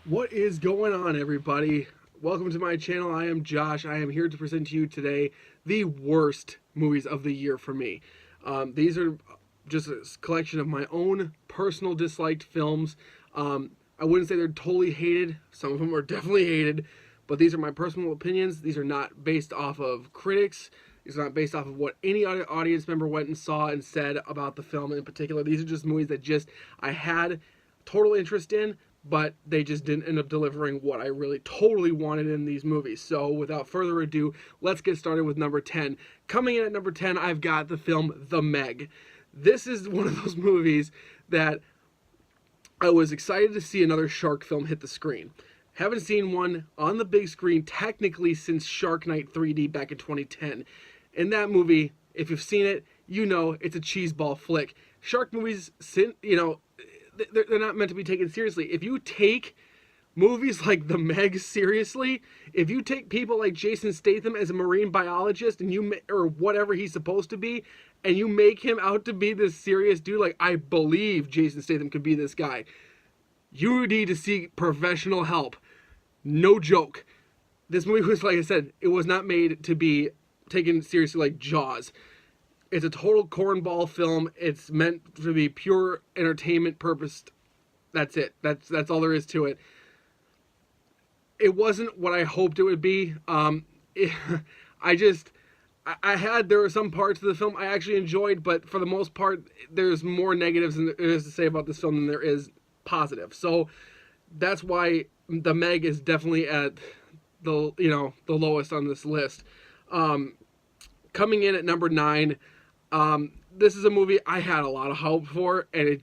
What is going on, everybody? Welcome to my channel. I am Josh. I am here to present to you today the worst movies of the year for me. These are just a collection of my own personal disliked films. I wouldn't say they're totally hated. Some of them are definitely hated, but these are my personal opinions. These are not based off of critics. These are not based off of what any audience member went and saw and said about the film in particular. These are just movies that I had total interest in, but they just didn't end up delivering what I really totally wanted in these movies. So without further ado, let's get started with number 10. Coming in at number 10, I've got the film The Meg. This is one of those movies that I was excited to see another shark film hit the screen. Haven't seen one on the big screen technically since Shark Night 3D back in 2010. In that movie, if you've seen it, you know it's a cheeseball flick. Shark movies, they're not meant to be taken seriously. If you take movies like The Meg seriously, if you take people like Jason Statham as a marine biologist or whatever he's supposed to be, and you make him out to be this serious dude, like I believe Jason Statham could be this guy, you need to seek professional help. No joke. This movie was, like I said, it was not made to be taken seriously like Jaws. It's a total cornball film. It's meant to be pure entertainment purpose. That's it. That's all there is to it. It wasn't what I hoped it would be. There were some parts of the film I actually enjoyed, but for the most part, there's more negatives than there is to say about this film than there is positive. So that's why The Meg is definitely at the lowest on this list. Coming in at number 9. This is a movie I had a lot of hope for, and it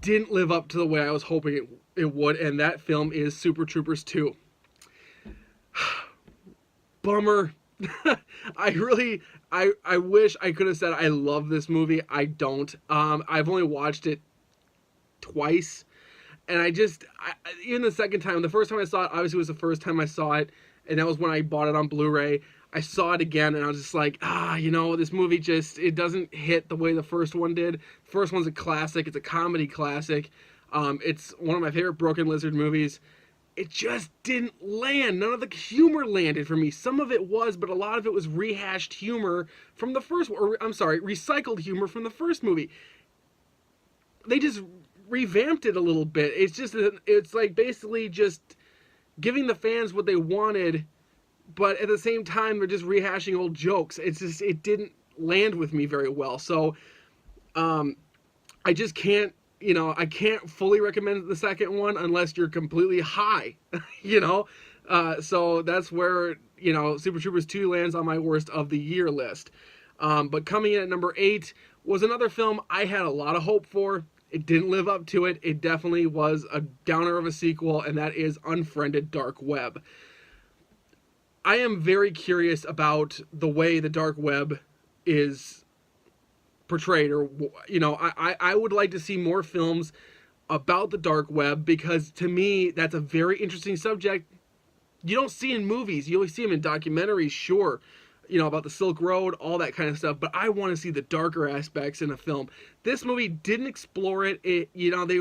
didn't live up to the way I was hoping it would, and that film is Super Troopers 2. Bummer. I wish I could have said I love this movie. I don't. I've only watched it twice, and even the second time, the first time I saw it, obviously was the first time I saw it, and that was when I bought it on Blu-ray. I saw it again, and I was just like, this movie it doesn't hit the way the first one did. The first one's a classic. It's a comedy classic. It's one of my favorite Broken Lizard movies. It just didn't land. None of the humor landed for me. Some of it was, but a lot of it was rehashed humor from the first, recycled humor from the first movie. They just revamped it a little bit. It's like basically just giving the fans what they wanted, but at the same time, they're just rehashing old jokes. It didn't land with me very well. So, I just can't, I can't fully recommend the second one unless you're completely high, So that's where, Super Troopers 2 lands on my worst of the year list. But coming in at number 8 was another film I had a lot of hope for. It didn't live up to it. It definitely was a downer of a sequel, and that is Unfriended Dark Web. I am very curious about the way the dark web is portrayed, or I would like to see more films about the dark web, because to me that's a very interesting subject. You don't see in movies. You only see them in documentaries, sure, about the Silk Road, all that kind of stuff, but I want to see the darker aspects in a film. This movie didn't explore it. They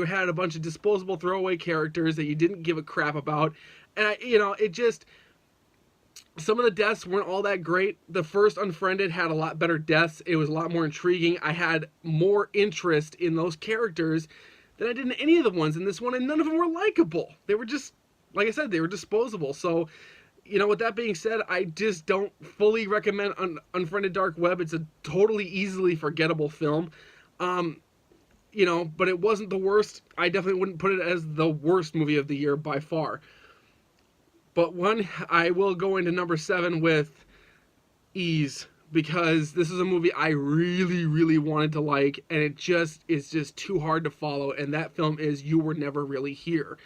had a bunch of disposable throwaway characters that you didn't give a crap about, and some of the deaths weren't all that great. The first Unfriended had a lot better deaths. It was a lot more intriguing. I had more interest in those characters than I did in any of the ones in this one, and none of them were likable. They were just, like I said, they were disposable. So, with that being said, I just don't fully recommend Unfriended Dark Web. It's a totally easily forgettable film. But it wasn't the worst. I definitely wouldn't put it as the worst movie of the year by far. But I will go into number 7 with ease, because this is a movie I really, really wanted to like, and it is just too hard to follow, and that film is You Were Never Really Here.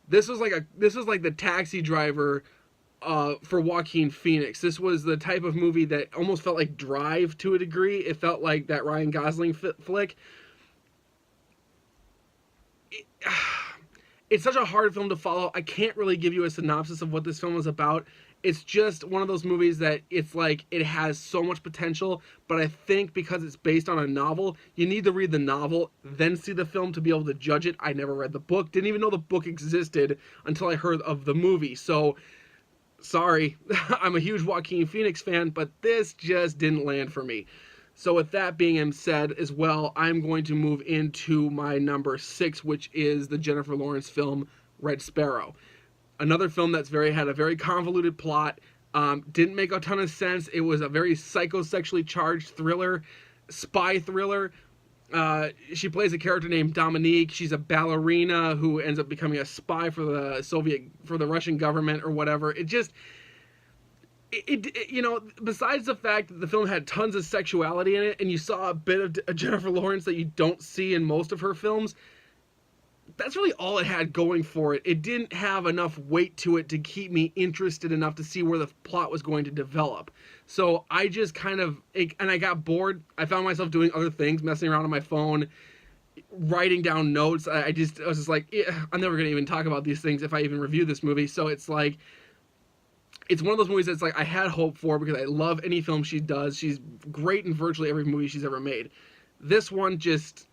This was like the Taxi Driver for Joaquin Phoenix. This was the type of movie that almost felt like Drive to a degree. It felt like that Ryan Gosling flick. it's such a hard film to follow. I can't really give you a synopsis of what this film is about. It's just one of those movies that it's like it has so much potential, but I think because it's based on a novel, you need to read the novel, then see the film to be able to judge it. I never read the book, didn't even know the book existed until I heard of the movie. So, sorry, I'm a huge Joaquin Phoenix fan, but this just didn't land for me. So with that being said as well, I'm going to move into my number 6, which is the Jennifer Lawrence film Red Sparrow. Another film that's had a very convoluted plot, didn't make a ton of sense. It was a very psychosexually charged thriller, spy thriller. She plays a character named Dominique. She's a ballerina who ends up becoming a spy for the Russian government or whatever. Besides the fact that the film had tons of sexuality in it, and you saw a bit of Jennifer Lawrence that you don't see in most of her films, that's really all it had going for it. It didn't have enough weight to it to keep me interested enough to see where the plot was going to develop. So I just and I got bored. I found myself doing other things, messing around on my phone, writing down notes. I was just like, I'm never going to even talk about these things if I even review this movie. So it's like, it's one of those movies that's like I had hope for because I love any film she does. She's great in virtually every movie she's ever made. This one just...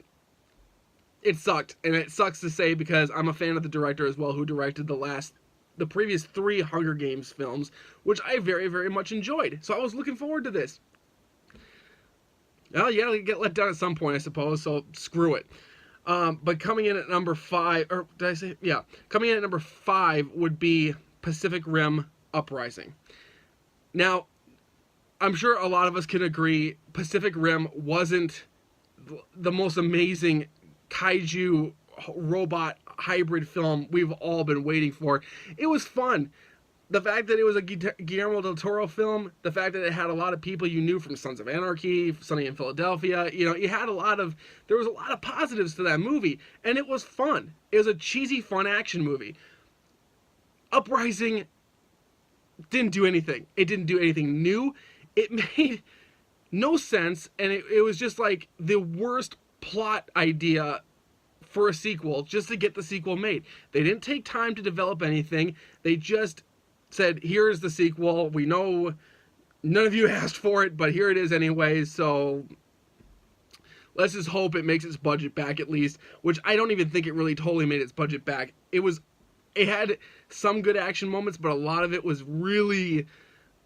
it sucked, and it sucks to say because I'm a fan of the director as well, who directed the previous 3 Hunger Games films, which I very, very much enjoyed. So I was looking forward to this. Well, yeah, get let down at some point, I suppose, so screw it. But coming in at number 5, or did I say? Yeah. Coming in at number 5 would be Pacific Rim Uprising. Now, I'm sure a lot of us can agree Pacific Rim wasn't the most amazing kaiju robot hybrid film we've all been waiting for. It was fun. The fact that it was a Guillermo del Toro film, the fact that it had a lot of people you knew from Sons of Anarchy, Sunny in Philadelphia, there was a lot of positives to that movie, and it was fun. It was a cheesy, fun action movie. Uprising didn't do anything. It didn't do anything new. It made no sense, and it was just like the worst plot idea for a sequel just to get the sequel made. They didn't take time to develop anything. They just said, here's the sequel. We know none of you asked for it, but here it is anyway, so let's just hope it makes its budget back at least, which I don't even think it really totally made its budget back. It had some good action moments, but a lot of it was really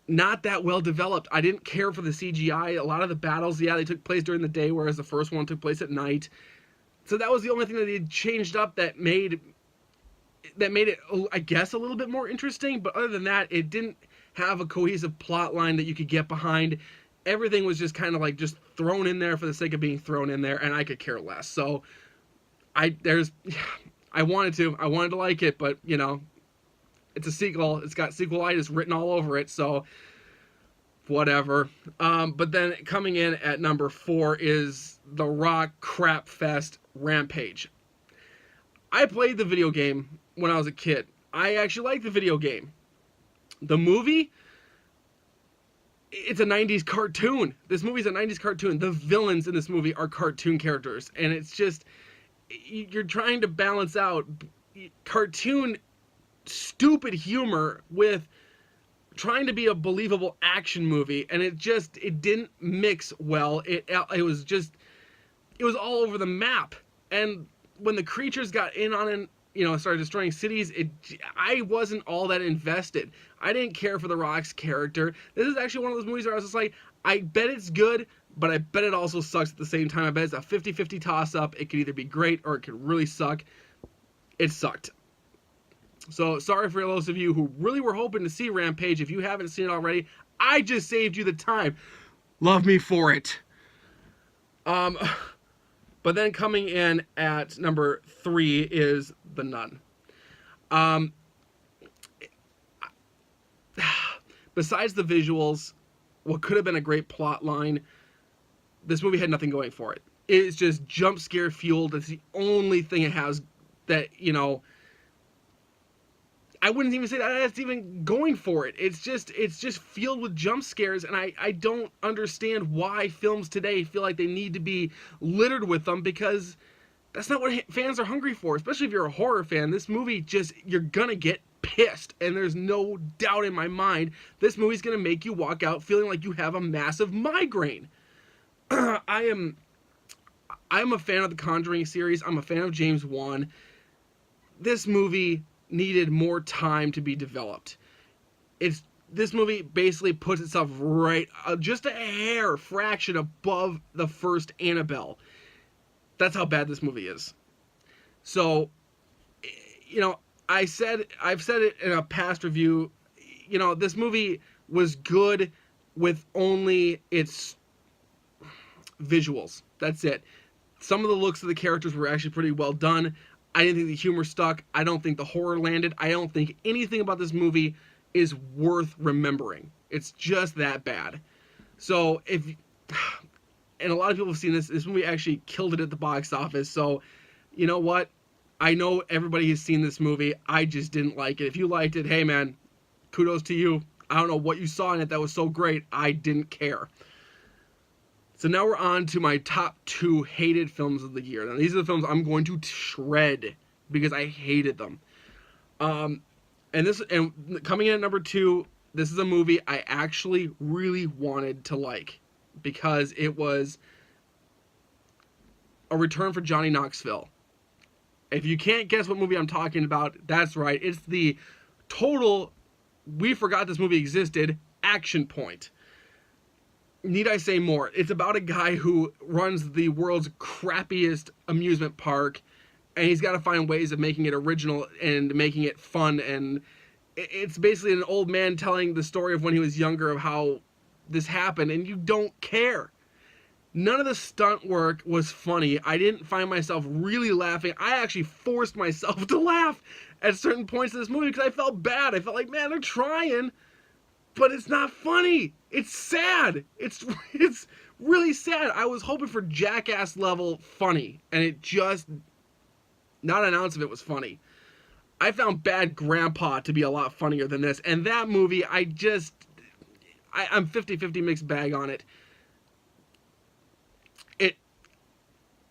not that well developed. I didn't care for the CGI. A lot of the battles, they took place during the day, whereas the first one took place at night. So that was the only thing that they changed up that made it, I guess, a little bit more interesting. But other than that, it didn't have a cohesive plot line that you could get behind. Everything was just kind of like just thrown in there for the sake of being thrown in there, and I could care less. So I wanted to like it, but it's a sequel. It's got sequelitis written all over it, so whatever. But then coming in at number 4 is The Rock Crap Fest Rampage. I played the video game when I was a kid. I actually liked the video game. The movie, it's a 90s cartoon. This movie's a 90s cartoon. The villains in this movie are cartoon characters, and it's just, you're trying to balance out cartoon stupid humor with trying to be a believable action movie, and it didn't mix well. It was all over the map, and when the creatures got in on it, started destroying cities, I wasn't all that invested. I didn't care for The Rock's character. This is actually one of those movies where I was just like, I bet it's good, but I bet it also sucks at the same time. I bet it's a 50-50 toss-up. It could either be great or it could really suck. It sucked. So, sorry for those of you who really were hoping to see Rampage. If you haven't seen it already, I just saved you the time. Love me for it. But then coming in at number 3 is The Nun. Besides the visuals, what could have been a great plot line, this movie had nothing going for it. It's just jump scare fueled. That's the only thing it has that, I wouldn't even say that that's even going for it. It's just filled with jump scares, and I don't understand why films today feel like they need to be littered with them, because That's not what fans are hungry for, especially if you're a horror fan. This movie you're gonna get pissed, and there's no doubt in my mind this movie's gonna make you walk out feeling like you have a massive migraine. I'm a fan of the Conjuring series. I'm a fan of James Wan. This movie needed more time to be developed. This movie basically puts itself right just a hair fraction above the first Annabelle. That's how bad this movie is. So, I've said it in a past review, this movie was good with only its visuals. That's it. Some of the looks of the characters were actually pretty well done. I didn't think the humor stuck. I don't think the horror landed. I don't think anything about this movie is worth remembering. It's just that bad. So and a lot of people have seen this movie actually killed it at the box office. So, you know what? I know everybody has seen this movie. I just didn't like it. If you liked it, hey man, kudos to you. I don't know what you saw in it that was so great. I didn't care. So now we're on to my top 2 hated films of the year. Now these are the films I'm going to shred because I hated them. And coming in at number 2, this is a movie I actually really wanted to like because it was a return for Johnny Knoxville. If you can't guess what movie I'm talking about, that's right. It's the total we forgot this movie existed action point. Need I say more? It's about a guy who runs the world's crappiest amusement park, and he's got to find ways of making it original and making it fun. And it's basically an old man telling the story of when he was younger of how this happened, and you don't care. None of the stunt work was funny. I didn't find myself really laughing. I actually forced myself to laugh at certain points of this movie because I felt bad. I felt like, man, they're trying, but it's not funny. It's sad. It's really sad. I was hoping for Jackass level funny, and it just, not an ounce of it was funny. I found Bad Grandpa to be a lot funnier than this, and that movie, I'm 50-50 mixed bag on it.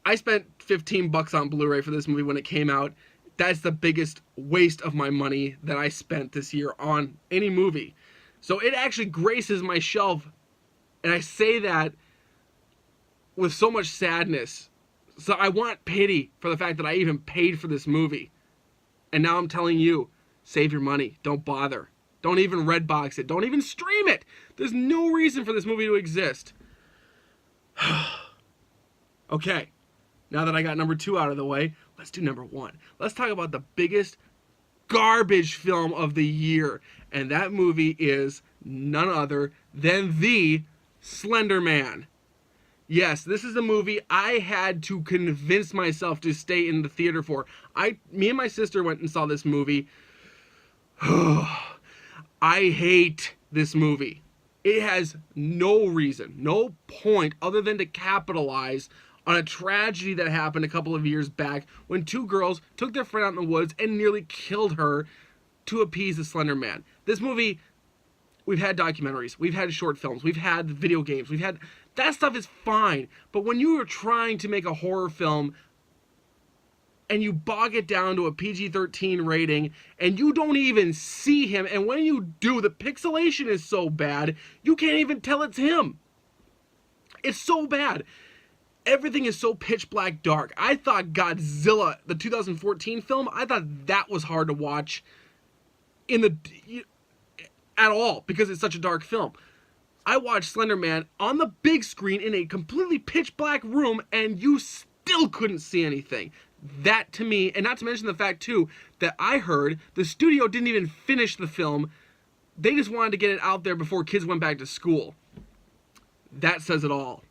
I spent $15 on Blu-ray for this movie when it came out. That's the biggest waste of my money that I spent this year on any movie. So it actually graces my shelf, and I say that with so much sadness. So I want pity for the fact that I even paid for this movie. And now I'm telling you, save your money. Don't bother. Don't even Redbox it. Don't even stream it. There's no reason for this movie to exist. Okay, now that I got number 2 out of the way, let's do number 1. Let's talk about the biggest garbage film of the year. And that movie is none other than The Slender Man. Yes, this is a movie I had to convince myself to stay in the theater for. Me and my sister went and saw this movie. I hate this movie. It has no reason, no point other than to capitalize on a tragedy that happened a couple of years back when 2 girls took their friend out in the woods and nearly killed her to appease the Slender Man. This movie, we've had documentaries, we've had short films, we've had video games, that stuff is fine. But when you are trying to make a horror film and you bog it down to a PG-13 rating and you don't even see him, and when you do, the pixelation is so bad, you can't even tell it's him. It's so bad. Everything is so pitch black dark. I thought Godzilla, the 2014 film, I thought that was hard to watch at all because it's such a dark film. I watched Slender Man on the big screen in a completely pitch black room, and you still couldn't see anything. That to me, and not to mention the fact too that I heard the studio didn't even finish the film. They just wanted to get it out there before kids went back to school. That says it all.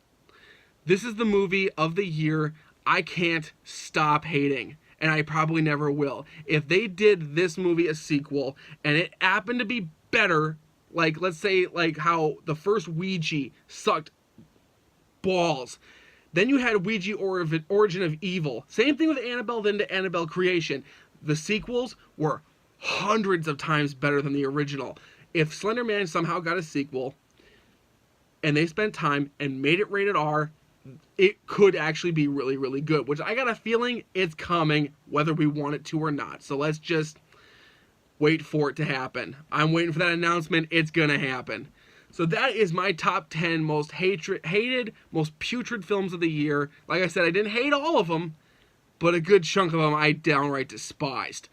This is the movie of the year I can't stop hating, and I probably never will. If they did this movie a sequel, and it happened to be better, like, let's say, like how the first Ouija sucked balls. Then you had Ouija Origin of Evil. Same thing with Annabelle, then to Annabelle Creation. The sequels were hundreds of times better than the original. If Slender Man somehow got a sequel, and they spent time and made it rated R, it could actually be really, really good, which I got a feeling it's coming whether we want it to or not. So let's just wait for it to happen. I'm waiting for that announcement. It's gonna happen. So that is my top 10 most hated, most putrid films of the year. Like I said, I didn't hate all of them, but a good chunk of them I downright despised.